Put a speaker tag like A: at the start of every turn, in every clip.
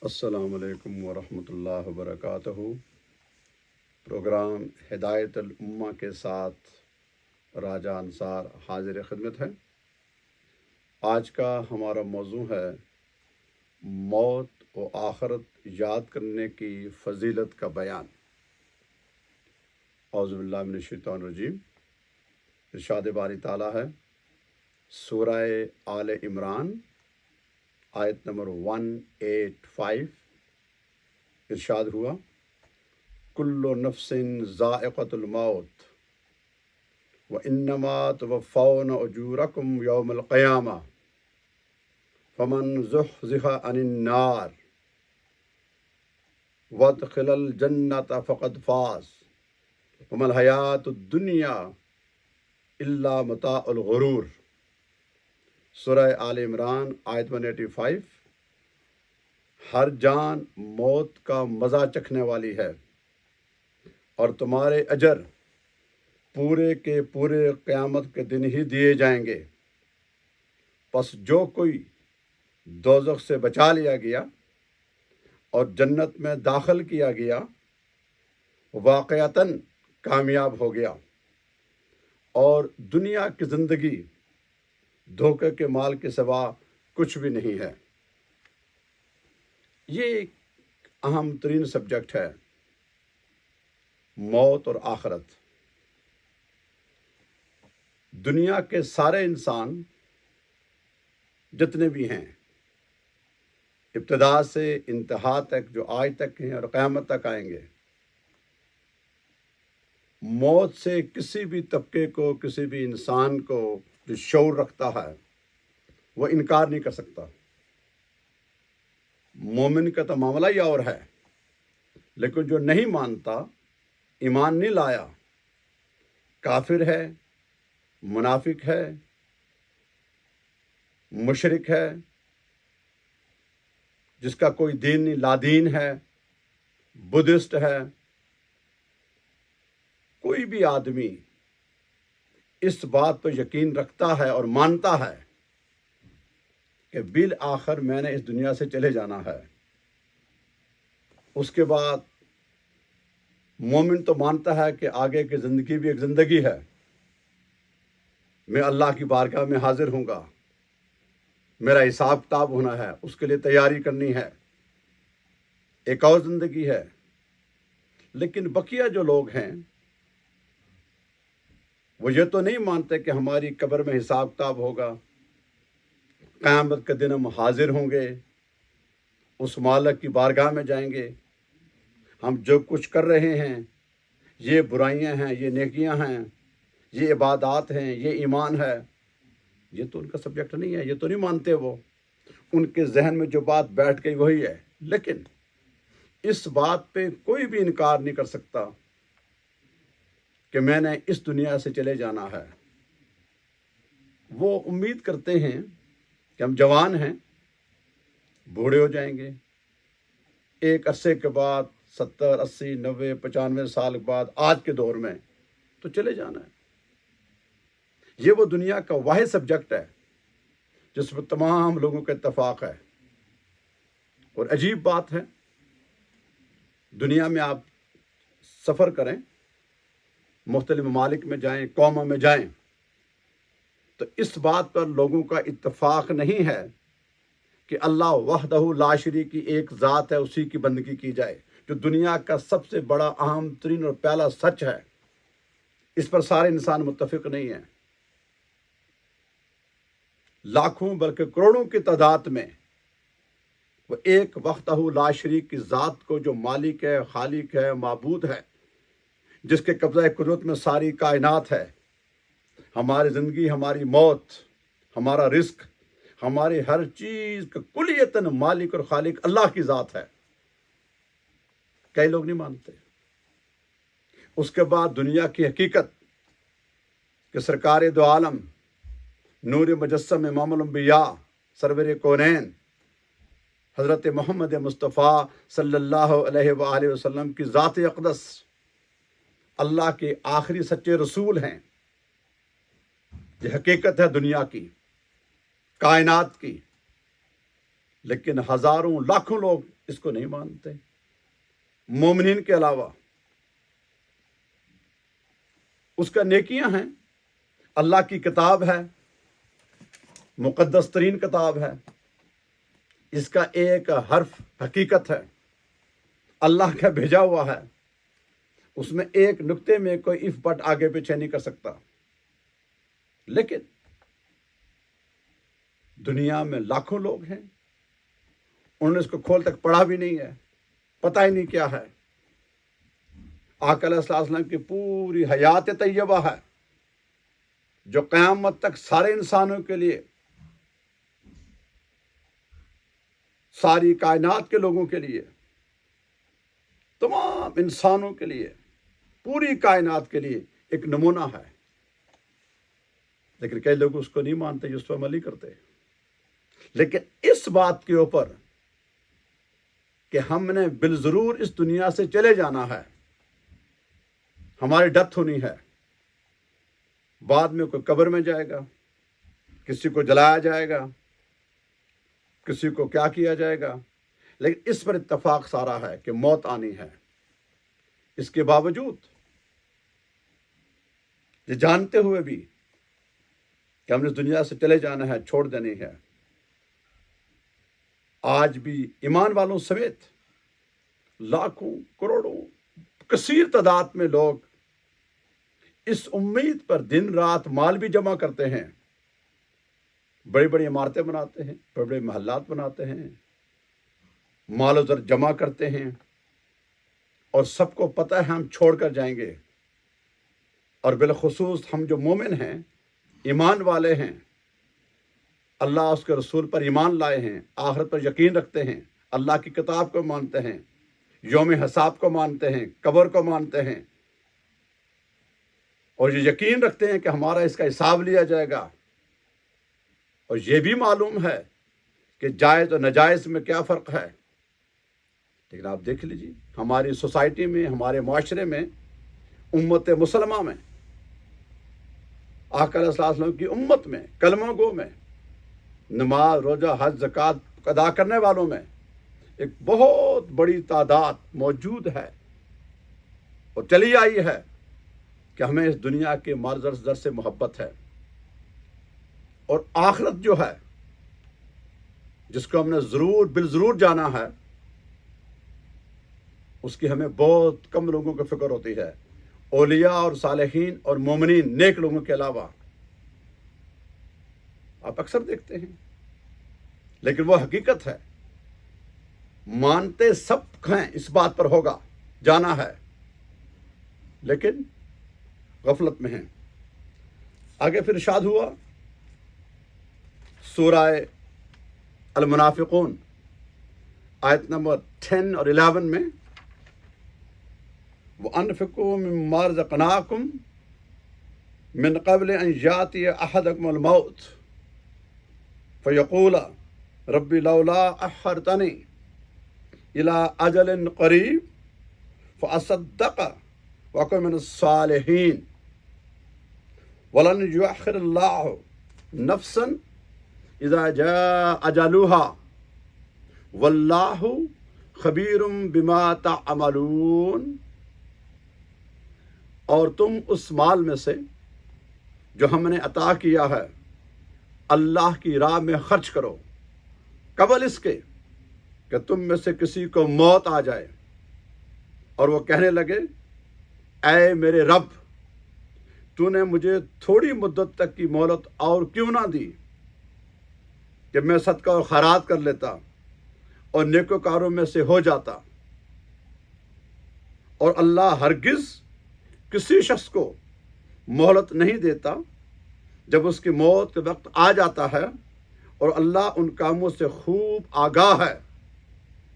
A: السلام علیکم ورحمۃ اللہ وبرکاتہ۔ پروگرام ہدایت الامہ کے ساتھ راجہ انصار حاضر خدمت ہے۔ آج کا ہمارا موضوع ہے موت و آخرت یاد کرنے کی فضیلت کا بیان۔ اعوذ باللہ من الشیطان الرجیم۔ ارشاد باری تعالیٰ ہے سورہ آل عمران آیت نمبر 185۔ ارشاد ہوا کل نفس ذائقۃ الموت وانما توفون اجورکم یوم القیامہ فمن زحزح عن النار وادخل الجنۃ فقد فاز وما الحیاۃ الدنیا الا متاع الغرور۔ سورہ آل عمران آیت 185۔ ہر جان موت کا مزہ چکھنے والی ہے اور تمہارے اجر پورے کے پورے قیامت کے دن ہی دیے جائیں گے۔ پس جو کوئی دوزخ سے بچا لیا گیا اور جنت میں داخل کیا گیا واقعتاً کامیاب ہو گیا، اور دنیا کی زندگی دھوکے کے مال کے سوا کچھ بھی نہیں ہے۔ یہ ایک اہم ترین سبجیکٹ ہے، موت اور آخرت۔ دنیا کے سارے انسان جتنے بھی ہیں، ابتدا سے انتہا تک، جو آج تک ہیں اور قیامت تک آئیں گے، موت سے کسی بھی طبقے کو، کسی بھی انسان کو جو شعور رکھتا ہے وہ انکار نہیں کر سکتا۔ مومن کا تو معاملہ ہی اور ہے، لیکن جو نہیں مانتا، ایمان نہیں لایا، کافر ہے، منافق ہے، مشرک ہے، جس کا کوئی دین نہیں، لادین ہے، بدھسٹ ہے، کوئی بھی آدمی اس بات پر یقین رکھتا ہے اور مانتا ہے کہ بالآخر میں نے اس دنیا سے چلے جانا ہے۔ اس کے بعد مومن تو مانتا ہے کہ آگے کی زندگی بھی ایک زندگی ہے، میں اللہ کی بارگاہ میں حاضر ہوں گا، میرا حساب کتاب ہونا ہے، اس کے لیے تیاری کرنی ہے، ایک اور زندگی ہے۔ لیکن بقیہ جو لوگ ہیں وہ یہ تو نہیں مانتے کہ ہماری قبر میں حساب کتاب ہوگا، قیامت کے دن ہم حاضر ہوں گے، اس مالک کی بارگاہ میں جائیں گے، ہم جو کچھ کر رہے ہیں، یہ برائیاں ہیں، یہ نیکیاں ہیں، یہ عبادات ہیں، یہ ایمان ہے، یہ تو ان کا سبجیکٹ نہیں ہے، یہ تو نہیں مانتے وہ۔ ان کے ذہن میں جو بات بیٹھ گئی وہی ہے۔ لیکن اس بات پہ کوئی بھی انکار نہیں کر سکتا کہ میں نے اس دنیا سے چلے جانا ہے۔ وہ امید کرتے ہیں کہ ہم جوان ہیں، بوڑھے ہو جائیں گے، ایک عرصے کے بعد 70 80 90 95 سال کے بعد آج کے دور میں تو چلے جانا ہے۔ یہ وہ دنیا کا واحد سبجیکٹ ہے جس پر تمام لوگوں کا اتفاق ہے۔ اور عجیب بات ہے، دنیا میں آپ سفر کریں، مختلف ممالک میں جائیں، قوموں میں جائیں، تو اس بات پر لوگوں کا اتفاق نہیں ہے کہ اللہ وحدہ لا شریک کی ایک ذات ہے، اسی کی بندگی کی جائے، جو دنیا کا سب سے بڑا اہم ترین اور پہلا سچ ہے۔ اس پر سارے انسان متفق نہیں ہیں۔ لاکھوں بلکہ کروڑوں کی تعداد میں وہ ایک وحدہ لا شریک کی ذات کو، جو مالک ہے، خالق ہے، معبود ہے، جس کے قبضہ قدرت میں ساری کائنات ہے، ہماری زندگی، ہماری موت، ہمارا رزق، ہماری ہر چیز کا کلیتاً مالک اور خالق اللہ کی ذات ہے، کئی لوگ نہیں مانتے۔ اس کے بعد دنیا کی حقیقت کہ سرکار دو عالم، نور مجسم، امام الانبیاء، سرور کونین، حضرت محمد مصطفیٰ صلی اللہ علیہ وآلہ وسلم کی ذات اقدس اللہ کے آخری سچے رسول ہیں۔ یہ حقیقت ہے دنیا کی، کائنات کی۔ لیکن ہزاروں لاکھوں لوگ اس کو نہیں مانتے مومنین کے علاوہ. اس کا نیکیاں ہیں، اللہ کی کتاب ہے، مقدس ترین کتاب ہے، اس کا ایک حرف حقیقت ہے، اللہ کا بھیجا ہوا ہے، اس میں ایک نقطے میں کوئی اف بٹ آگے پیچھے نہیں کر سکتا. لیکن دنیا میں لاکھوں لوگ ہیں، انہوں نے اس کو کھول تک پڑھا بھی نہیں ہے، پتہ ہی نہیں کیا ہے. آقا علیہ الصلوۃ والسلام کی پوری حیات طیبہ ہے جو قیامت تک سارے انسانوں کے لیے، ساری کائنات کے لوگوں کے لیے، تمام انسانوں کے لیے، پوری کائنات کے لیے ایک نمونہ ہے. لیکن کئی لوگ اس کو نہیں مانتے، اس پر عمل نہیں کرتے. لیکن اس بات کے اوپر کہ ہم نے بالضرور اس دنیا سے چلے جانا ہے، ہماری ڈیتھ ہونی ہے، بعد میں کوئی قبر میں جائے گا، کسی کو جلایا جائے گا، کسی کو کیا کیا جائے گا، لیکن اس پر اتفاق سارا ہے کہ موت آنی ہے. اس کے باوجود یہ جانتے ہوئے بھی کہ ہم نے اس دنیا سے چلے جانا ہے، چھوڑ دینی ہے، آج بھی ایمان والوں سمیت لاکھوں کروڑوں کثیر تعداد میں لوگ اس امید پر دن رات مال بھی جمع کرتے ہیں، بڑی بڑی عمارتیں بناتے ہیں، بڑے بڑے محلات بناتے ہیں، مال و زر جمع کرتے ہیں، اور سب کو پتہ ہے ہم چھوڑ کر جائیں گے. اور بالخصوص ہم جو مومن ہیں، ایمان والے ہیں، اللہ اس کے رسول پر ایمان لائے ہیں، آخرت پر یقین رکھتے ہیں، اللہ کی کتاب کو مانتے ہیں، یوم حساب کو مانتے ہیں، قبر کو مانتے ہیں، اور یہ یقین رکھتے ہیں کہ ہمارا اس کا حساب لیا جائے گا. اور یہ بھی معلوم ہے کہ جائز اور ناجائز میں کیا فرق ہے. لیکن آپ دیکھ لیجیے ہماری سوسائٹی میں، ہمارے معاشرے میں، امت مسلمہ میں، آقا علیہ الصلوۃ والسلام کی امت میں، کلمہ گو میں، نماز روزہ حج زکوٰۃ ادا کرنے والوں میں ایک بہت بڑی تعداد موجود ہے اور چلی آئی ہے کہ ہمیں اس دنیا کے مال زر سے محبت ہے، اور آخرت جو ہے جس کو ہم نے ضرور بالضرور جانا ہے، اس کی ہمیں بہت کم لوگوں کو فکر ہوتی ہے، اولیاء اور صالحین اور مومنین نیک لوگوں کے علاوہ. آپ اکثر دیکھتے ہیں، لیکن وہ حقیقت ہے، مانتے سب ہیں اس بات پر ہوگا، جانا ہے، لیکن غفلت میں ہیں. آگے پھر ارشاد ہوا سورہ المنافقون آیت نمبر 10 اور 11 میں، وَأَنفِقُوا مِمَّا رَزَقْنَاكُمْ مِنْ قَبْلِ أَنْ يَأْتِيَ أَحَدَكُمُ الْمَوْتُ فَيَقُولَ رَبِّ لَوْلَا أَخَّرْتَنِي إِلَىٰ أَجَلٍ قَرِيبٍ فَأَصَدَّقَ وَأَكُن مِنَ الصَّالِحِينَ وَلَنْ يُؤَخِّرَ اللَّهُ نَفْسًا إِذَا جَاءَ أَجَلُهَا وَاللَّهُ خَبِيرٌ بِمَا تَعْمَلُونَ. اور تم اس مال میں سے جو ہم نے عطا کیا ہے اللہ کی راہ میں خرچ کرو، قبل اس کے کہ تم میں سے کسی کو موت آ جائے اور وہ کہنے لگے اے میرے رب، تو نے مجھے تھوڑی مدت تک کی مہلت اور کیوں نہ دی کہ میں صدقہ اور خیرات کر لیتا اور نیکوکاروں میں سے ہو جاتا. اور اللہ ہرگز کسی شخص کو مہلت نہیں دیتا جب اس کی موت کے وقت آ جاتا ہے، اور اللہ ان کاموں سے خوب آگاہ ہے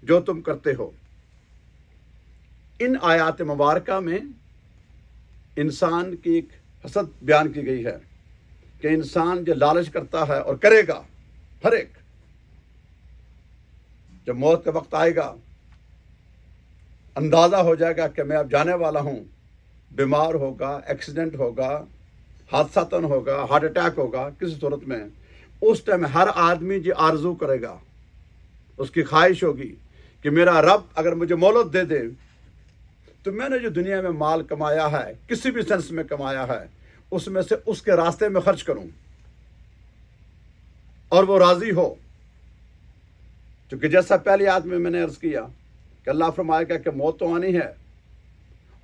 A: جو تم کرتے ہو. ان آیات مبارکہ میں انسان کی ایک حسد بیان کی گئی ہے کہ انسان جو لالچ کرتا ہے اور کرے گا، ہر ایک جب موت کا وقت آئے گا، اندازہ ہو جائے گا کہ میں اب جانے والا ہوں، بیمار ہوگا، ایکسیڈنٹ ہوگا، حادثاتن ہوگا، ہارٹ اٹیک ہوگا کسی صورت میں، اس ٹائم ہر آدمی جی آرزو کرے گا اس کی خواہش ہوگی کہ میرا رب اگر مجھے مہلت دے دے تو میں نے جو دنیا میں مال کمایا ہے، کسی بھی سینس میں کمایا ہے، اس میں سے اس کے راستے میں خرچ کروں اور وہ راضی ہو۔ کیونکہ جیسا پہلی آیت میں نے عرض کیا کہ اللہ فرمائے گا کہ موت تو آنی ہے،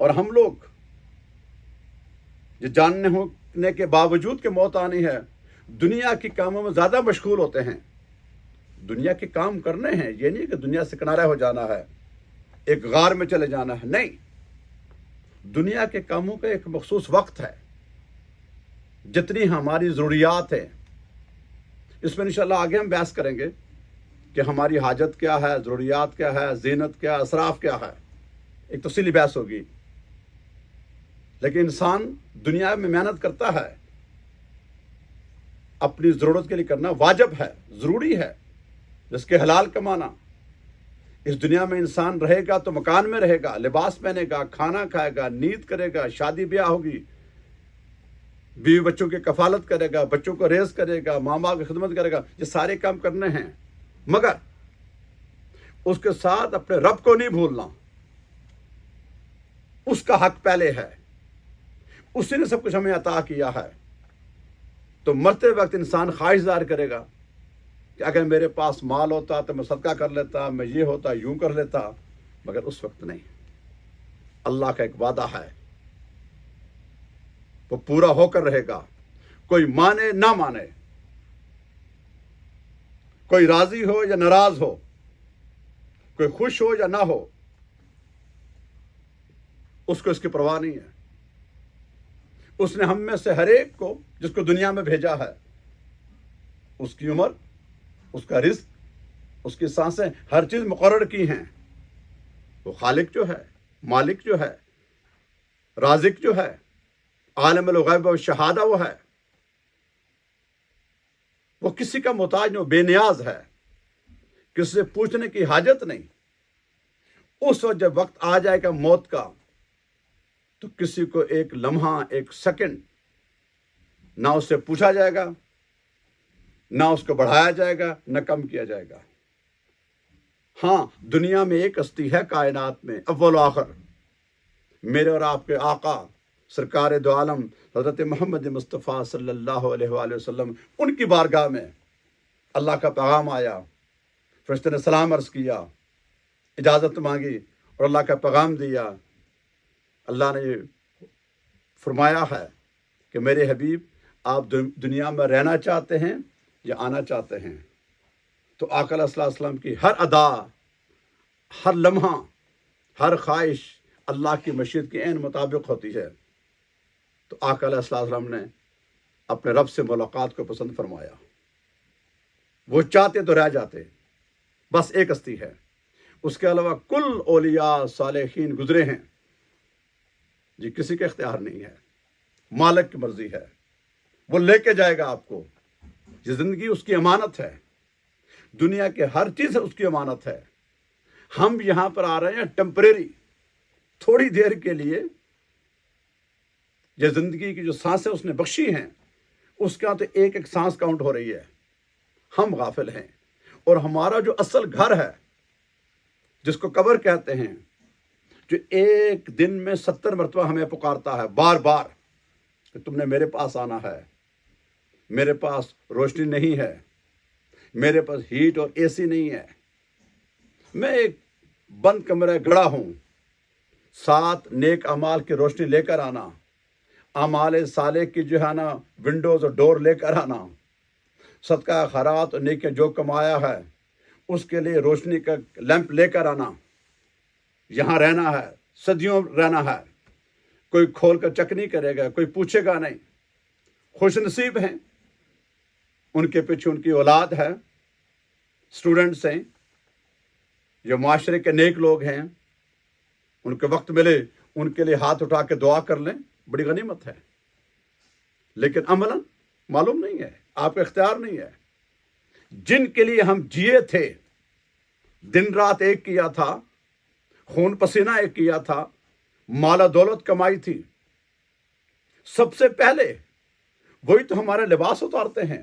A: اور ہم لوگ یہ جاننے ہونے کے باوجود کہ موت آنی ہے، دنیا کے کاموں میں زیادہ مشغول ہوتے ہیں۔ دنیا کے کام کرنے ہیں، یہ نہیں کہ دنیا سے کنارہ ہو جانا ہے، ایک غار میں چلے جانا ہے، نہیں۔ دنیا کے کاموں کا ایک مخصوص وقت ہے، جتنی ہماری ضروریات ہیں۔ اس میں انشاءاللہ آگے ہم بحث کریں گے کہ ہماری حاجت کیا ہے، ضروریات کیا ہے، زینت کیا، اسراف کیا ہے، ایک تفصیلی بحث ہوگی۔ لیکن انسان دنیا میں محنت کرتا ہے، اپنی ضرورت کے لیے کرنا واجب ہے، ضروری ہے، جس کے حلال کمانا۔ اس دنیا میں انسان رہے گا تو مکان میں رہے گا، لباس پہنے گا، کھانا کھائے گا، نیند کرے گا، شادی بیاہ ہوگی، بیوی بچوں کی کفالت کرے گا، بچوں کو ریز کرے گا، ماں باپ کی خدمت کرے گا، یہ سارے کام کرنے ہیں، مگر اس کے ساتھ اپنے رب کو نہیں بھولنا۔ اس کا حق پہلے ہے، اسی نے سب کچھ ہمیں عطا کیا ہے۔ تو مرتے وقت انسان خواہش ظاہر کرے گا کہ اگر میرے پاس مال ہوتا تو میں صدقہ کر لیتا، میں یہ ہوتا، یوں کر لیتا، مگر اس وقت نہیں۔ اللہ کا ایک وعدہ ہے، وہ پورا ہو کر رہے گا، کوئی مانے نہ مانے، کوئی راضی ہو یا ناراض ہو، کوئی خوش ہو یا نہ ہو، اس کو اس کی پرواہ نہیں ہے۔ اس نے ہم میں سے ہر ایک کو جس کو دنیا میں بھیجا ہے، اس کی عمر، اس کا رزق، اس کی سانسیں، ہر چیز مقرر کی ہیں۔ وہ خالق جو ہے، مالک جو ہے، رازق جو ہے، عالم الغیب و شہادہ وہ ہے، وہ کسی کا محتاج نہیں، بے نیاز ہے، کسی سے پوچھنے کی حاجت نہیں۔ اس وقت جب وقت آ جائے گا موت کا، تو کسی کو ایک لمحہ، ایک سیکنڈ نہ اس سے پوچھا جائے گا، نہ اس کو بڑھایا جائے گا، نہ کم کیا جائے گا۔ ہاں، دنیا میں ایک ہستی ہے کائنات میں، اول و آخر، میرے اور آپ کے آقا سرکار دو عالم حضرت محمد مصطفیٰ صلی اللہ علیہ وآلہ وسلم، ان کی بارگاہ میں اللہ کا پیغام آیا، فرشتے نے سلام عرض کیا، اجازت مانگی اور اللہ کا پیغام دیا۔ اللہ نے فرمایا ہے کہ میرے حبیب، آپ دنیا میں رہنا چاہتے ہیں یا آنا چاہتے ہیں؟ تو آقا علیہ الصلوۃ والسلام کی ہر ادا، ہر لمحہ، ہر خواہش اللہ کی مشیت کے عین مطابق ہوتی ہے۔ تو آقا علیہ الصلوۃ والسلام نے اپنے رب سے ملاقات کو پسند فرمایا۔ وہ چاہتے تو رہ جاتے، بس ایک ہستی ہے، اس کے علاوہ کل اولیاء صالحین گزرے ہیں، جی کسی کا اختیار نہیں ہے، مالک کی مرضی ہے، وہ لے کے جائے گا آپ کو۔ یہ زندگی اس کی امانت ہے، دنیا کے ہر چیز اس کی امانت ہے۔ ہم یہاں پر آ رہے ہیں ٹیمپریری، تھوڑی دیر کے لیے۔ یہ زندگی کی جو سانسیں اس نے بخشی ہیں، اس کا تو ایک ایک سانس کاؤنٹ ہو رہی ہے۔ ہم غافل ہیں، اور ہمارا جو اصل گھر ہے، جس کو قبر کہتے ہیں، جو ایک دن میں 70 مرتبہ ہمیں پکارتا ہے بار بار کہ تم نے میرے پاس آنا ہے، میرے پاس روشنی نہیں ہے، میرے پاس ہیٹ اور اے سی نہیں ہے، میں ایک بند کمرے گڑا ہوں، ساتھ نیک اعمال کی روشنی لے کر آنا، اعمال صالح کی جو ہے نا ونڈوز اور ڈور لے کر آنا، صدقہ خیرات اور نیکی جو کمایا ہے اس کے لیے روشنی کا لیمپ لے کر آنا۔ یہاں رہنا ہے، صدیوں رہنا ہے، کوئی کھول کر چیک نہیں کرے گا، کوئی پوچھے گا نہیں۔ خوش نصیب ہیں، ان کے پیچھے ان کی اولاد ہے، اسٹوڈنٹس ہیں، جو معاشرے کے نیک لوگ ہیں، ان کے وقت ملے ان کے لیے ہاتھ اٹھا کے دعا کر لیں، بڑی غنیمت ہے۔ لیکن عملاً معلوم نہیں ہے، آپ کا اختیار نہیں ہے۔ جن کے لیے ہم جیے تھے، دن رات ایک کیا تھا، خون پسینہ ایک کیا تھا، مال و دولت کمائی تھی، سب سے پہلے وہی تو ہمارے لباس اتارتے ہیں،